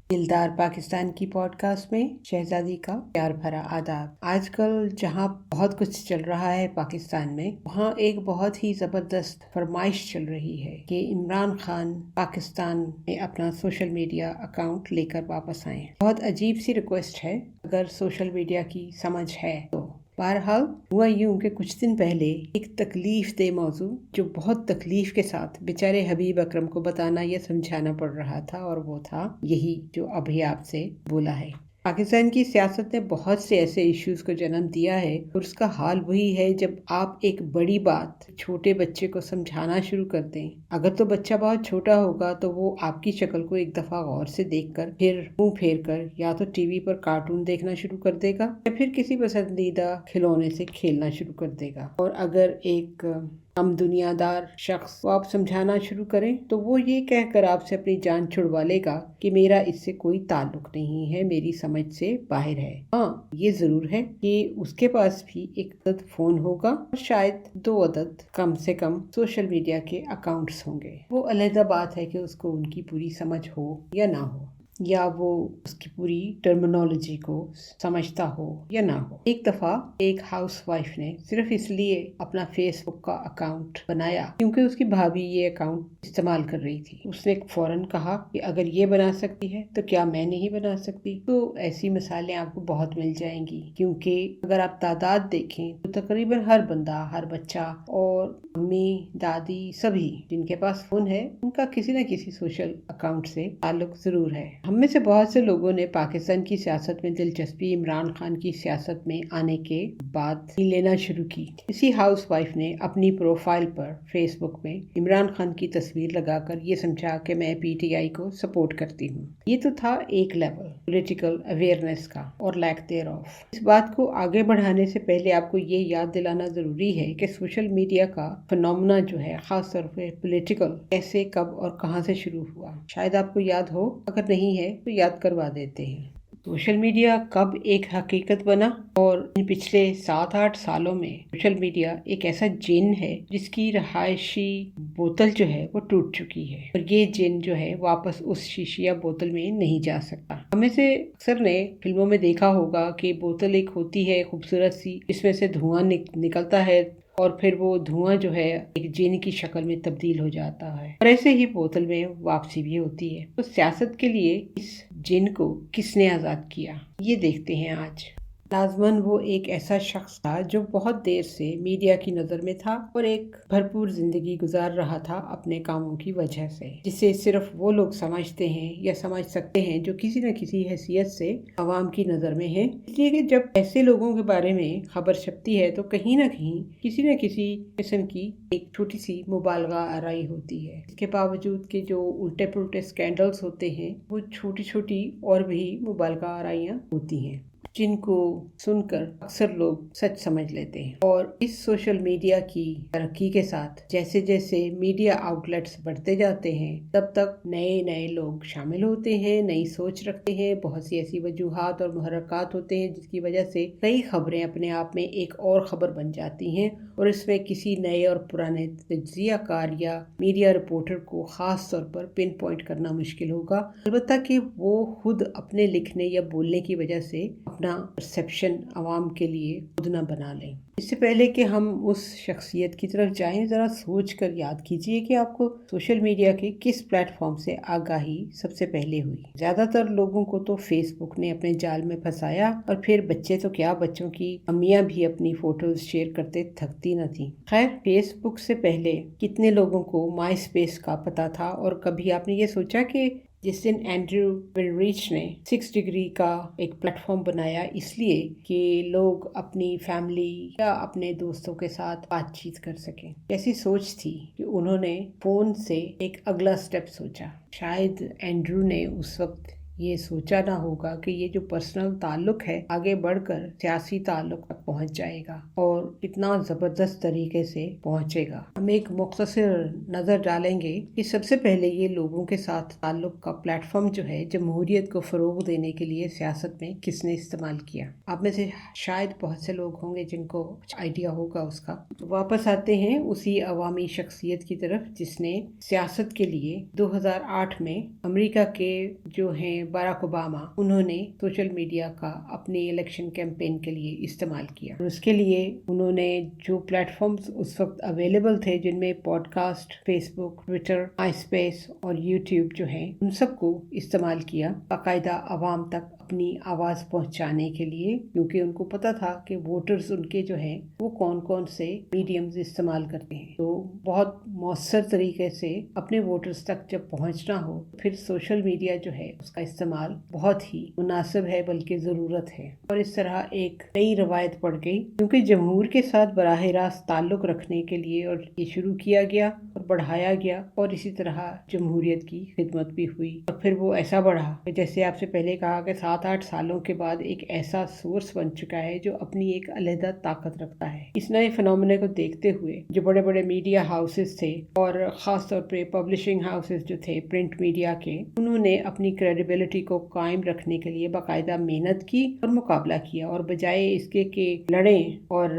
دلدار پاکستان کی pod cost میں شہزادی کا پیار بھرا آداب۔ آج کل جہاں بہت کچھ چل رہا ہے پاکستان میں، وہاں ایک بہت ہی زبردست فرمائش چل رہی ہے کہ عمران خان پاکستان میں اپنا سوشل میڈیا اکاؤنٹ لے کر واپس آئیں۔ بہت عجیب سی ریکویسٹ ہے اگر سوشل میڈیا کی سمجھ ہے تو۔ بہرحال ہوا یوں کہ کچھ دن پہلے ایک تکلیف دہ موضوع جو بہت تکلیف کے ساتھ بیچارے حبیب اکرم کو بتانا یا سمجھانا پڑ رہا تھا، اور وہ تھا یہی جو ابھی آپ سے بولا ہے۔ پاکستان کی سیاست نے بہت سے ایسے ایشوز کو جنم دیا ہے، اور اس کا حال وہی ہے جب آپ ایک بڑی بات چھوٹے بچے کو سمجھانا شروع کر دیں۔ اگر تو بچہ بہت چھوٹا ہوگا تو وہ آپ کی شکل کو ایک دفعہ غور سے دیکھ کر پھر منہ پھیر کر یا تو ٹی وی پر کارٹون دیکھنا شروع کر دے گا یا پھر کسی پسندیدہ کھلونے سے کھیلنا شروع کر دے گا۔ اور اگر ایک ہم دنیا دار شخص کو آپ سمجھانا شروع کریں تو وہ یہ کہہ کر آپ سے اپنی جان چھڑوا لے گا کہ میرا اس سے کوئی تعلق نہیں ہے، میری سمجھ سے باہر ہے۔ ہاں، یہ ضرور ہے کہ اس کے پاس بھی ایک عدد فون ہوگا اور شاید 2 عدد کم سے کم سوشل میڈیا کے اکاؤنٹس ہوں گے۔ وہ علیحدہ بات ہے کہ اس کو ان کی پوری سمجھ ہو یا نہ ہو، یا وہ اس کی پوری ٹرمینالوجی کو سمجھتا ہو یا نہ ہو۔ ایک دفعہ ایک ہاؤس وائف نے صرف اس لیے اپنا فیس بک کا اکاؤنٹ بنایا کیونکہ اس کی بھابھی یہ اکاؤنٹ استعمال کر رہی تھی۔ اس نے فوراً کہا کہ اگر یہ بنا سکتی ہے تو کیا میں نہیں بنا سکتی؟ تو ایسی مثالیں آپ کو بہت مل جائیں گی، کیونکہ اگر آپ تعداد دیکھیں تو تقریباً ہر بندہ، ہر بچہ اور امی، دادی، سبھی جن کے پاس فون ہے ان کا کسی نہ کسی سوشل اکاؤنٹ سے تعلق ضرور ہے۔ ہم میں سے بہت سے لوگوں نے پاکستان کی سیاست میں دلچسپی عمران خان کی سیاست میں آنے کے بعد ہی لینا شروع کی۔ اسی ہاؤس وائف نے اپنی پروفائل پر فیس بک میں عمران خان کی تصویر لگا کر یہ سمجھا کہ میں پی ٹی آئی کو سپورٹ کرتی ہوں۔ یہ تو تھا ایک لیول پولیٹیکل اویئرنیس کا اور لیک دیئر آف۔ اس بات کو آگے بڑھانے سے پہلے آپ کو یہ یاد دلانا ضروری ہے کہ سوشل میڈیا کا فنومنا جو ہے، خاص طور پہ پولیٹیکل، کیسے، کب اور کہاں سے شروع ہوا۔ شاید آپ کو یاد ہو، اگر نہیں ہے تو یاد کروا دیتے ہیں۔ سوشل میڈیا کب ایک حقیقت بنا، اور ان پچھلے 7-8 سالوں میں سوشل میڈیا ایک ایسا جن ہے جس کی رہائشی بوتل جو ہے وہ ٹوٹ چکی ہے، اور یہ جن جو ہے واپس اس شیشیا بوتل میں نہیں جا سکتا۔ ہمیں سے اکثر نے فلموں میں دیکھا ہوگا کہ بوتل ایک ہوتی ہے خوبصورت سی، جس میں سے دھواں نکلتا ہے، اور پھر وہ دھواں جو ہے ایک جن کی شکل میں تبدیل ہو جاتا ہے، اور ایسے ہی بوتل میں واپسی بھی ہوتی ہے۔ تو سیاست کے لیے اس جن کو کس نے آزاد کیا، یہ دیکھتے ہیں آج۔ لازماً وہ ایک ایسا شخص تھا جو بہت دیر سے میڈیا کی نظر میں تھا اور ایک بھرپور زندگی گزار رہا تھا اپنے کاموں کی وجہ سے، جسے صرف وہ لوگ سمجھتے ہیں یا سمجھ سکتے ہیں جو کسی نہ کسی حیثیت سے عوام کی نظر میں ہیں۔ اس لیے کہ جب ایسے لوگوں کے بارے میں خبر چھپتی ہے تو کہیں نہ کہیں کسی نہ کسی قسم کی ایک چھوٹی سی مبالغہ آرائی ہوتی ہے۔ اس کے باوجود کہ جو الٹے پلٹے سکینڈلز ہوتے ہیں، وہ چھوٹی چھوٹی اور بھی مبالغہ آرائیاں ہوتی ہیں جن کو سن کر اکثر لوگ سچ سمجھ لیتے ہیں۔ اور اس سوشل میڈیا کی ترقی کے ساتھ جیسے جیسے میڈیا آؤٹ لیٹس بڑھتے جاتے ہیں، تب تک نئے لوگ شامل ہوتے ہیں، نئی سوچ رکھتے ہیں، بہت سی ایسی وجوہات اور محرکات ہوتے ہیں جس کی وجہ سے کئی خبریں اپنے آپ میں ایک اور خبر بن جاتی ہیں، اور اس میں کسی نئے اور پرانے تجزیہ کار یا میڈیا رپورٹر کو خاص طور پر پن پوائنٹ کرنا مشکل ہوگا، البتہ کہ وہ خود اپنے لکھنے یا بولنے کی وجہ سے اپنا پرسیپشن عوام کے لیے خود نہ بنا لیں۔ اس سے پہلے کہ ہم اس شخصیت کی طرف جائیں، ذرا سوچ کر یاد کیجئے کہ آپ کو سوشل میڈیا کے کس پلیٹ فارم سے آگاہی سب سے پہلے ہوئی۔ زیادہ تر لوگوں کو تو فیس بک نے اپنے جال میں پھنسایا، اور پھر بچے تو کیا، بچوں کی امیاں بھی اپنی فوٹوز شیئر کرتے تھکتی نہ تھیں۔ خیر، فیس بک سے پہلے کتنے لوگوں کو مائی اسپیس کا پتہ تھا، اور کبھی آپ نے یہ سوچا کہ جس دن اینڈریو ولریچ نے 6 ڈگری کا ایک پلیٹ فارم بنایا اس لیے کہ لوگ اپنی فیملی یا اپنے دوستوں کے ساتھ بات چیت کر سکیں، کیسی سوچ تھی کہ انہوں نے فون سے ایک اگلا سٹیپ سوچا۔ شاید اینڈریو نے اس وقت یہ سوچا نہ ہوگا کہ یہ جو پرسنل تعلق ہے آگے بڑھ کر سیاسی تعلق تک پہنچ جائے گا، اور کتنا زبردست طریقے سے پہنچے گا۔ ہم ایک مختصر نظر ڈالیں گے کہ سب سے پہلے یہ لوگوں کے ساتھ تعلق کا پلیٹ فارم جو ہے جمہوریت کو فروغ دینے کے لیے سیاست میں کس نے استعمال کیا۔ آپ میں سے شاید بہت سے لوگ ہوں گے جن کو کچھ آئیڈیا ہوگا اس کا۔ واپس آتے ہیں اسی عوامی شخصیت کی طرف جس نے سیاست کے لیے 2008 میں امریکہ کے جو ہیں बाराक ओबामा, उन्होंने सोशल मीडिया का अपने इलेक्शन कैंपेन के लिए इस्तेमाल किया। और उसके लिए उन्होंने जो प्लेटफॉर्म्स उस वक्त अवेलेबल थे, जिनमें पॉडकास्ट, फेसबुक, ट्विटर, माईस्पेस और यूट्यूब जो है, उन सबको इस्तेमाल किया बाकायदा आवाम तक अपनी आवाज़ पहुंचाने के लिए, क्योंकि उनको पता था कि वोटर्स उनके जो हैं वो कौन कौन से मीडियम्स इस्तेमाल करते हैं। तो बहुत मौसर तरीके से अपने वोटर्स तक जब पहुंचना हो, फिर सोशल मीडिया जो है उसका इस्तेमाल बहुत ही मुनासिब है, बल्कि ज़रूरत है। और इस तरह एक नई रवायत पड़ गई, क्योंकि जमहूर के साथ बराह रास्त ताल्लुक़ रखने के लिए और ये शुरू किया गया और बढ़ाया गया, और इसी तरह जमहूरियत की खिदमत भी हुई। और फिर वो ऐसा बढ़ा कि जैसे आपसे पहले कहा कि 7-8 सालों के बाद एक ऐसा सोर्स बन चुका है जो अपनी एक अलहदा ताकत रखता है। इस नए फिनोमेना को देखते हुए जो बड़े बड़े मीडिया हाउसेस थे, और ख़ास तौर पे पब्लिशिंग हाउसेस जो थे प्रिंट मीडिया के, उन्होंने अपनी क्रेडिबिलिटी को कायम रखने के लिए बाकायदा मेहनत की और मुकाबला किया। और बजाय इसके कि लड़ें और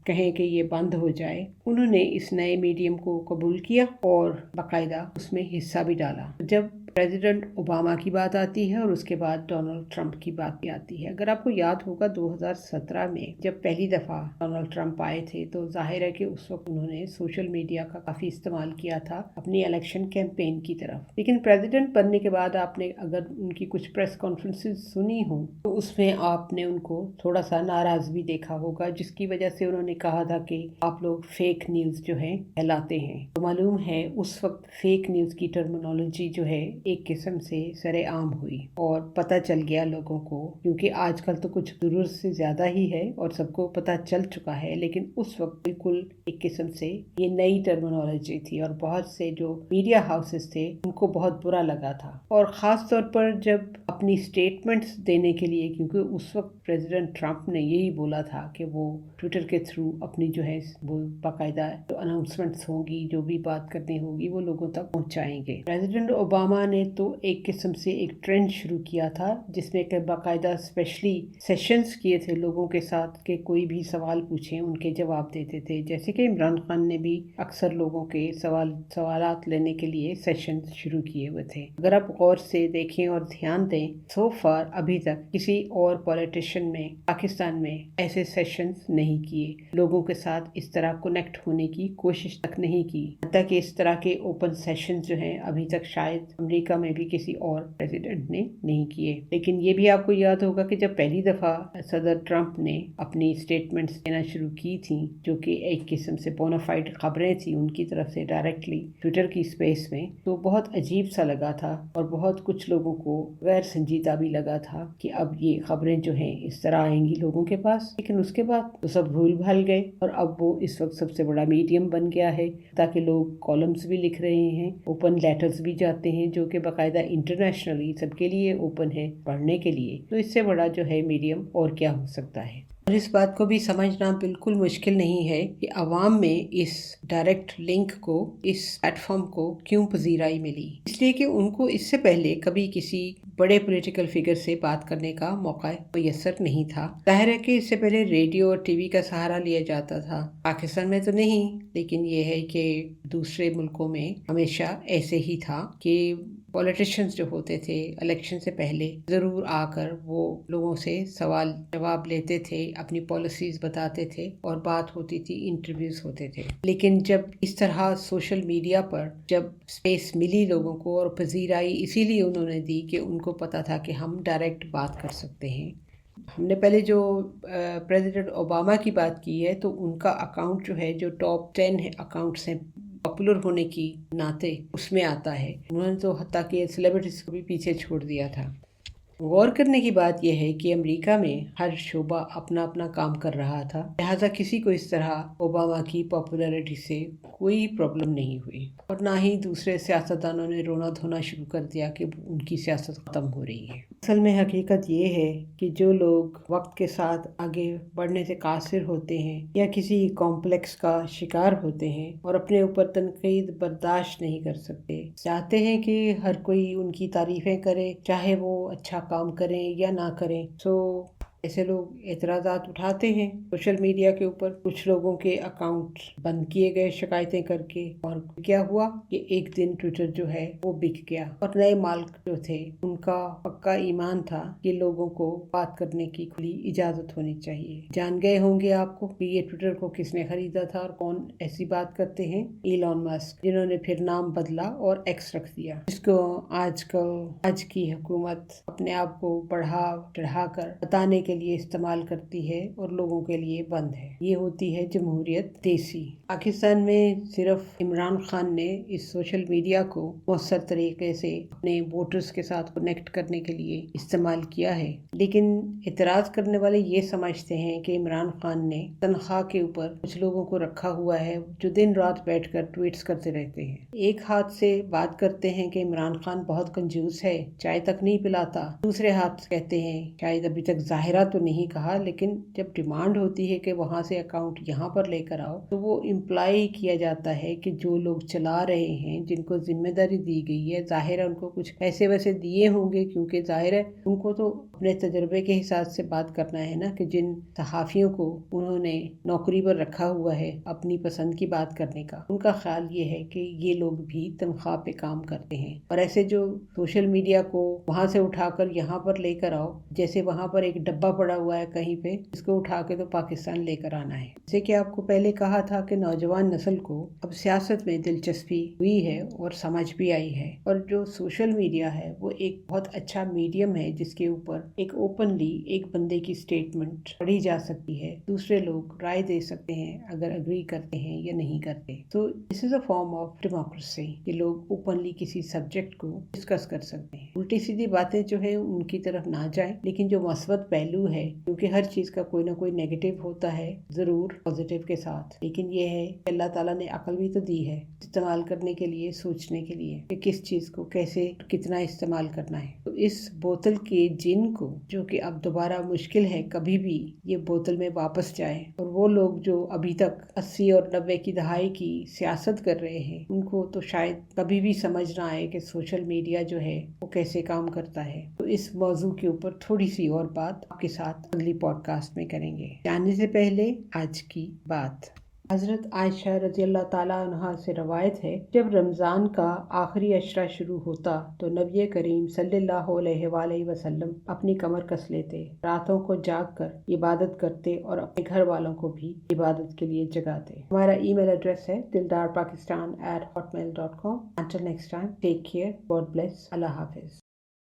कहें कि ये बंद हो जाए, उन्होंने इस नए मीडियम को कबूल किया और बाकायदा उसमें हिस्सा भी डाला। जब प्रेसिडेंट ओबामा की बात आती है और उसके बाद डोनाल्ड ट्रंप की बात भी आती है। अगर आपको याद होगा 2017 में जब पहली दफ़ा डोनाल्ड ट्रंप आए थे, तो जाहिर है कि उस वक्त उन्होंने सोशल मीडिया का काफ़ी इस्तेमाल किया था अपनी इलेक्शन कैंपेन की तरफ। लेकिन प्रेसिडेंट बनने के बाद आपने अगर उनकी कुछ प्रेस कॉन्फ्रेंसेस सुनी हो, तो उसमें आपने उनको थोड़ा सा नाराज़ भी देखा होगा, जिसकी वजह से उन्होंने कहा था कि आप लोग फेक न्यूज़ जो है फैलाते हैं। तो मालूम है उस वक्त फेक न्यूज़ की टर्मिनोलॉजी जो है एक किस्म से सरेआम हुई और पता चल गया लोगों को, क्योंकि आजकल तो कुछ जरूरत से ज़्यादा ही है और सबको पता चल चुका है। लेकिन उस वक्त बिल्कुल एक किस्म से ये नई टर्मिनोलॉजी थी और बहुत से जो मीडिया हाउसेस थे उनको बहुत बुरा लगा था। और ख़ास तौर पर जब अपनी स्टेटमेंट्स देने के लिए, क्योंकि उस वक्त प्रेसिडेंट ट्रंप ने यही बोला था कि वो ट्विटर के थ्रू अपनी जो है वो बाकायदा जो अनाउंसमेंट्स होंगी, जो भी बात करनी होगी, वो लोगों तक पहुंचाएंगे। प्रेसिडेंट ओबामा ने तो एक किस्म से एक ट्रेंड शुरू किया था, जिसमें कि बाकायदा स्पेशली सेशंस किए थे लोगों के साथ कि कोई भी सवाल पूछें उनके जवाब देते थे। जैसे कि इमरान खान ने भी अक्सर लोगों के सवालात लेने के लिए सेशन शुरू किए हुए थे। अगर आप गौर से देखें और ध्यान दें, सो फार अभी तक किसी और पॉलिटिशियन ने पाकिस्तान में ऐसे सेशंस नहीं किए, लोगों के साथ इस तरह कनेक्ट होने की कोशिश तक नहीं की। हत्ता कि इस तरह के ओपन सेशन जो हैं अभी तक शायद अमेरिका में भी किसी और प्रेसिडेंट ने नहीं किए। लेकिन ये भी आपको याद होगा कि जब पहली दफ़ा सदर ट्रंप ने अपनी स्टेटमेंट्स देना शुरू की थी, जो कि एक किस्म से बोनाफाइड खबरें थी उनकी तरफ से डायरेक्टली ट्विटर की स्पेस में, तो बहुत अजीब सा लगा था और बहुत कुछ लोगों को गैर संजीदा भी लगा था कि अब ये खबरें जो हैं इस तरह आएंगी लोगों के पास। लेकिन उसके बाद तो सब भूल भाल गए और अब वो इस वक्त सबसे बड़ा मीडियम बन गया है, ताकि लोग कॉलम्स भी लिख रहे हैं, ओपन लेटर्स भी जाते हैं, जो कि बाकायदा इंटरनेशनली सबके लिए ओपन है पढ़ने के लिए। तो इससे बड़ा जो है मीडियम और क्या हो सकता है। और इस बात को भी समझना बिल्कुल मुश्किल नहीं है कि अवाम में इस डायरेक्ट लिंक को, इस प्लेटफॉर्म को क्यों पजीराई मिली। इसलिए कि उनको इससे पहले कभी किसी बड़े पॉलिटिकल फिगर से बात करने का मौका मुयस्सर नहीं था। जाहिर है कि इससे पहले रेडियो और टीवी का सहारा लिया जाता था। पाकिस्तान में तो नहीं, लेकिन ये है कि दूसरे मुल्कों में हमेशा ऐसे ही था कि पॉलिटिशियंस जो होते थे इलेक्शन से पहले ज़रूर आकर वो लोगों से सवाल जवाब लेते थे, अपनी पॉलिसीज़ बताते थे और बात होती थी, इंटरव्यूज़ होते थे। लेकिन जब इस तरह सोशल मीडिया पर जब स्पेस मिली लोगों को और पजीराई इसीलिए उन्होंने दी कि उनको पता था कि हम डायरेक्ट बात कर सकते हैं। हमने पहले जो प्रेसिडेंट ओबामा की बात की है, तो उनका अकाउंट जो है, जो टॉप 10 है अकाउंट्स हैं पॉपुलर होने की नाते, उसमें आता है। उन्होंने तो हत्ता कि सेलिब्रिटीज़ को भी पीछे छोड़ दिया था। गौर करने की बात यह है कि अमेरिका में हर शोबा अपना अपना काम कर रहा था, लिहाजा किसी को इस तरह ओबामा की पॉपुलैरिटी से कोई प्रॉब्लम नहीं हुई और ना ही दूसरे सियासतदानों ने रोना धोना शुरू कर दिया कि उनकी सियासत ख़त्म हो रही है। असल में हकीकत ये है कि जो लोग वक्त के साथ आगे बढ़ने से कासिर होते हैं या किसी कॉम्प्लेक्स का शिकार होते हैं और अपने ऊपर तनकीद बर्दाश्त नहीं कर सकते, चाहते हैं कि हर कोई उनकी तारीफ़ें करे, चाहे वो अच्छा काम करें या ना करें। सो ऐसे लोग एतराज़ात उठाते हैं सोशल मीडिया के ऊपर। कुछ लोगों के अकाउंट बंद किए गए शिकायतें करके, और क्या हुआ कि एक दिन ट्विटर जो है वो बिक गया, और नए मालिक जो थे उनका पक्का ईमान था कि लोगों को बात करने की खुली इजाजत होनी चाहिए। जान गए होंगे आपको कि ये ट्विटर को किसने खरीदा था और कौन ऐसी बात करते हैं। इलॉन मस्क, जिन्होंने फिर नाम बदला और एक्स रख दिया, जिसको आज की हुकूमत अपने आप को बढ़ा चढ़ाकर बताने के लिए इस्तेमाल करती है और लोगों के लिए बंद है। ये होती है जमहूरियत देसी। पाकिस्तान में सिर्फ इमरान खान ने इस सोशल मीडिया को मौसर तरीके से अपने वोटर्स के साथ कनेक्ट करने के लिए इस्तेमाल किया है, लेकिन इतराज करने वाले ये समझते हैं कि इमरान खान ने तनख्वाह के ऊपर कुछ लोगों को रखा हुआ है जो दिन रात बैठकर ट्वीट्स करते रहते हैं। एक हाथ से बात करते हैं कि इमरान खान बहुत कंजूस है, चाय तक नहीं पिलाता, दूसरे हाथ कहते हैं, शायद अभी तक जाहिरा तो नहीं कहा, लेकिन जब डिमांड होती है कि वहाँ से अकाउंट यहाँ पर लेकर आओ, तो वो इम्प्लाई किया जाता है कि जो लोग चला रहे हैं, जिनको जिम्मेदारी दी गई है, जाहिर है उनको कुछ पैसे वैसे दिए होंगे, क्योंकि जाहिर है उनको तो अपने तजर्बे के हिसाब से बात करना है ना, कि जिन सहाफ़ियों को उन्होंने नौकरी पर रखा हुआ है अपनी पसंद की बात करने का, उनका ख्याल ये है कि ये लोग भी तनख्वाह पे काम करते हैं। और ऐसे जो सोशल मीडिया को वहाँ से उठाकर यहाँ पर लेकर आओ, जैसे वहाँ पर एक डब्बा पड़ा हुआ है कहीं पे, इसको उठा के तो पाकिस्तान लेकर आना है। जैसे कि आपको पहले कहा था कि नौजवान नस्ल को अब सियासत में दिलचस्पी हुई है और समझ भी आई है, और जो सोशल मीडिया है वो एक बहुत अच्छा मीडियम है जिसके ऊपर एक ओपनली एक बंदे की स्टेटमेंट पढ़ी जा सकती है, दूसरे लोग राय दे सकते हैं अगर अग्री करते हैं या नहीं करते। तो this is a form of democracy कि लोग ओपनली किसी सब्जेक्ट को डिस्कस कर सकते हैं। उल्टी सीधी बातें जो है उनकी तरफ ना जाए, लेकिन जो मस्बत पहलू है, क्योंकि हर चीज का कोई ना कोई नेगेटिव होता है जरूर पॉजिटिव के साथ, लेकिन ये है कि अल्लाह ताला ने अकल भी तो दी है इस्तेमाल करने के लिए, सोचने के लिए कि किस चीज को कैसे कितना इस्तेमाल करना है। तो इस बोतल के जिन को, जो कि अब दोबारा मुश्किल है कभी भी ये बोतल में वापस जाए, और वो लोग जो अभी तक 80 और 90 की दहाई की सियासत कर रहे हैं, उनको तो शायद कभी भी समझ ना आए कि सोशल मीडिया जो है वो कैसे काम करता है। तो इस मौजू के ऊपर थोड़ी सी और बात आपके साथ अगली पॉडकास्ट में करेंगे। जानने से पहले आज की बात। हज़रत आयशा रज़ी अल्लाह ताला अन्हा से रवायत है, जब रमज़ान का आखिरी अशरा शुरू होता तो नबी करीम सल्लल्लाहु अलैहि वसल्लम अपनी कमर कस लेते, रातों को जाग कर इबादत करते और अपने घर वालों को भी इबादत के लिए जगाते। हमारा ईमेल एड्रेस है dildarpakistan@hotmail.com। Until next time, take care, God bless, Allah Hafiz।